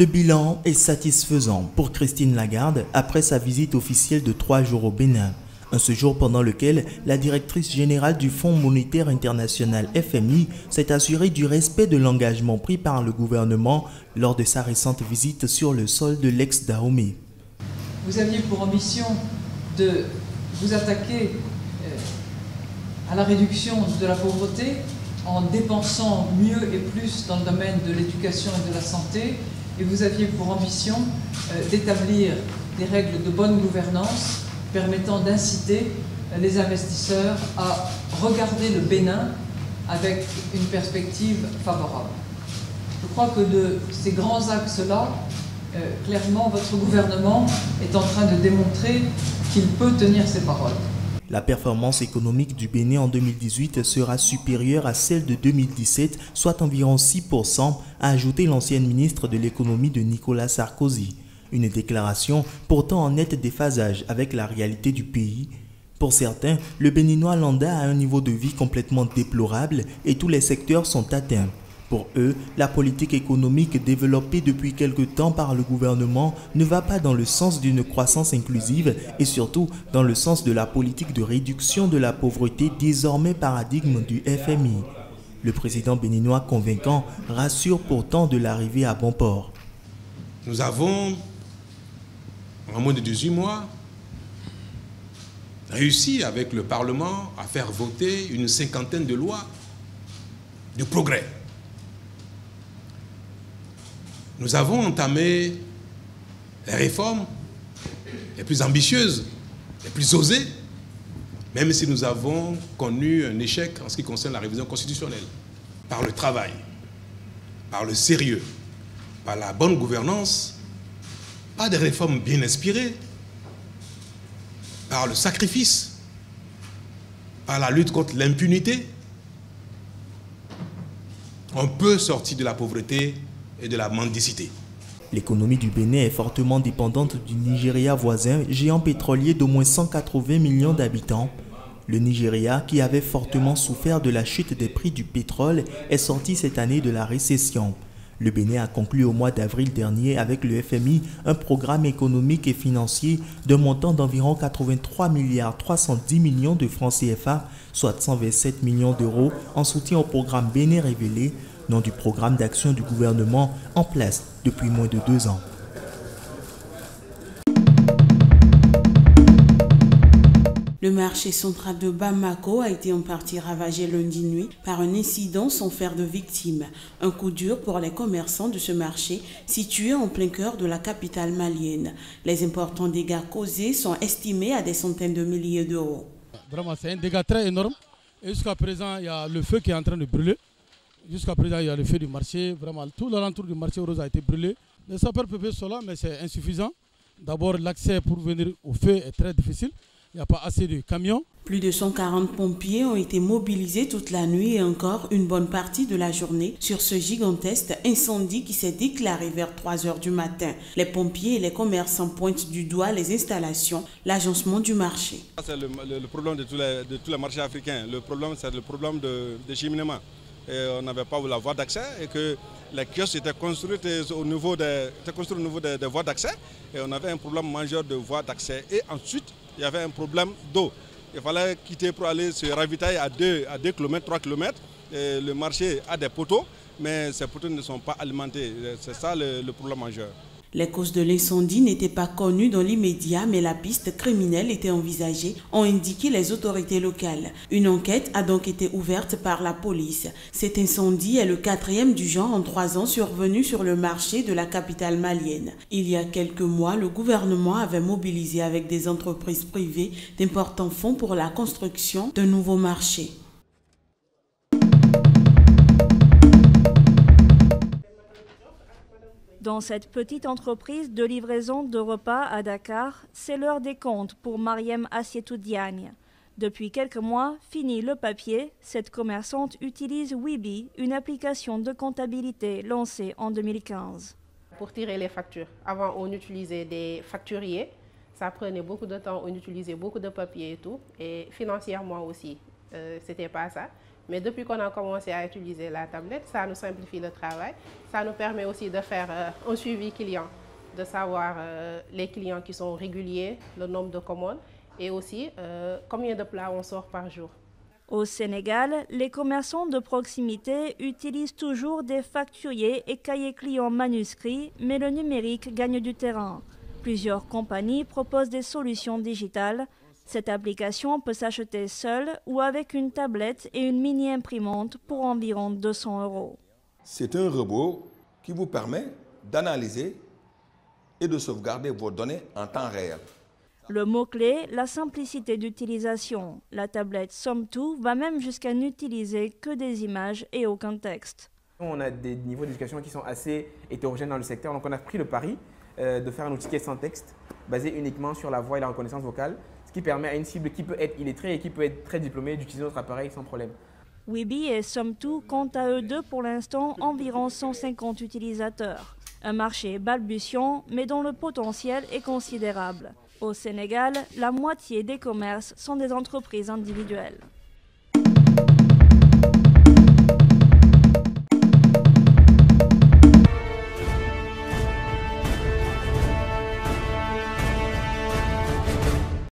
Le bilan est satisfaisant pour Christine Lagarde après sa visite officielle de 3 jours au Bénin. Un séjour pendant lequel la directrice générale du Fonds monétaire international FMI s'est assurée du respect de l'engagement pris par le gouvernement lors de sa récente visite sur le sol de l'ex-Dahomey. Vous aviez pour ambition de vous attaquer à la réduction de la pauvreté en dépensant mieux et plus dans le domaine de l'éducation et de la santé, et vous aviez pour ambition d'établir des règles de bonne gouvernance permettant d'inciter les investisseurs à regarder le Bénin avec une perspective favorable. Je crois que de ces grands axes-là, clairement, votre gouvernement est en train de démontrer qu'il peut tenir ses paroles. La performance économique du Bénin en 2018 sera supérieure à celle de 2017, soit environ 6%, a ajouté l'ancienne ministre de l'économie de Nicolas Sarkozy. Une déclaration pourtant en net déphasage avec la réalité du pays. Pour certains, le Béninois lambda a un niveau de vie complètement déplorable et tous les secteurs sont atteints. Pour eux, la politique économique développée depuis quelque temps par le gouvernement ne va pas dans le sens d'une croissance inclusive et surtout dans le sens de la politique de réduction de la pauvreté désormais paradigme du FMI. Le président béninois convaincant rassure pourtant de l'arrivée à bon port. Nous avons, en moins de 18 mois, réussi avec le Parlement à faire voter une cinquantaine de lois de progrès. Nous avons entamé les réformes les plus ambitieuses, les plus osées, même si nous avons connu un échec en ce qui concerne la révision constitutionnelle. Par le travail, par le sérieux, par la bonne gouvernance, par des réformes bien inspirées, par le sacrifice, par la lutte contre l'impunité, on peut sortir de la pauvreté et de la mendicité. L'économie du Bénin est fortement dépendante du Nigeria voisin, géant pétrolier d'au moins 180 millions d'habitants. Le Nigeria, qui avait fortement souffert de la chute des prix du pétrole, est sorti cette année de la récession. Le Bénin a conclu au mois d'avril dernier avec le FMI un programme économique et financier d'un montant d'environ 83,310 milliards de francs CFA, soit 127 millions d'euros, en soutien au programme Bénin Révélé, nom du programme d'action du gouvernement en place depuis moins de 2 ans. Le marché central de Bamako a été en partie ravagé lundi nuit par un incident sans faire de victimes. Un coup dur pour les commerçants de ce marché situé en plein cœur de la capitale malienne. Les importants dégâts causés sont estimés à des centaines de milliers d'euros. Vraiment, c'est un dégât très énorme. Et jusqu'à présent, il y a le feu qui est en train de brûler. Jusqu'à présent, il y a le feu du marché. Vraiment, tout l'alentour du marché rose a été brûlé. Les sapeurs-pompiers sont là, mais c'est insuffisant. D'abord, l'accès pour venir au feu est très difficile. Il n'y a pas assez de camions. Plus de 140 pompiers ont été mobilisés toute la nuit et encore une bonne partie de la journée sur ce gigantesque incendie qui s'est déclaré vers 3 heures du matin. Les pompiers et les commerçants pointent du doigt les installations, l'agencement du marché. C'est le problème de tous les marchés africains. Le problème, c'est le problème de cheminement. Et on n'avait pas la voie d'accès et que les kiosques étaient construits au niveau des voies d'accès et on avait un problème majeur de voies d'accès. Et ensuite, il y avait un problème d'eau. Il fallait quitter pour aller se ravitailler à 2 km, 3 km. Et le marché a des poteaux, mais ces poteaux ne sont pas alimentés. C'est ça le problème majeur. Les causes de l'incendie n'étaient pas connues dans l'immédiat, mais la piste criminelle était envisagée, ont indiqué les autorités locales. Une enquête a donc été ouverte par la police. Cet incendie est le 4e du genre en 3 ans survenu sur le marché de la capitale malienne. Il y a quelques mois, le gouvernement avait mobilisé avec des entreprises privées d'importants fonds pour la construction d'un nouveau marché. Dans cette petite entreprise de livraison de repas à Dakar, c'est l'heure des comptes pour Mariem Assietou Diagne. Depuis quelques mois, fini le papier, cette commerçante utilise Weebly, une application de comptabilité lancée en 2015. Pour tirer les factures, avant on utilisait des facturiers, ça prenait beaucoup de temps, on utilisait beaucoup de papier et tout, et financièrement aussi, c'était pas ça. Mais depuis qu'on a commencé à utiliser la tablette, ça nous simplifie le travail. Ça nous permet aussi de faire un suivi client, de savoir les clients qui sont réguliers, le nombre de commandes et aussi combien de plats on sort par jour. Au Sénégal, les commerçants de proximité utilisent toujours des facturiers et cahiers clients manuscrits, mais le numérique gagne du terrain. Plusieurs compagnies proposent des solutions digitales. Cette application peut s'acheter seule ou avec une tablette et une mini-imprimante pour environ 200 €. C'est un robot qui vous permet d'analyser et de sauvegarder vos données en temps réel. Le mot-clé, la simplicité d'utilisation. La tablette Somme-Tout va même jusqu'à n'utiliser que des images et aucun texte. On a des niveaux d'éducation qui sont assez hétérogènes dans le secteur, donc on a pris le pari de faire un outil qui est sans texte, basé uniquement sur la voix et la reconnaissance vocale, ce qui permet à une cible qui peut être illettrée et qui peut être très diplômée d'utiliser notre appareil sans problème. Weebie et Somme-Tout comptent à eux deux pour l'instant environ 150 utilisateurs. Un marché balbutiant, mais dont le potentiel est considérable. Au Sénégal, la moitié des commerces sont des entreprises individuelles.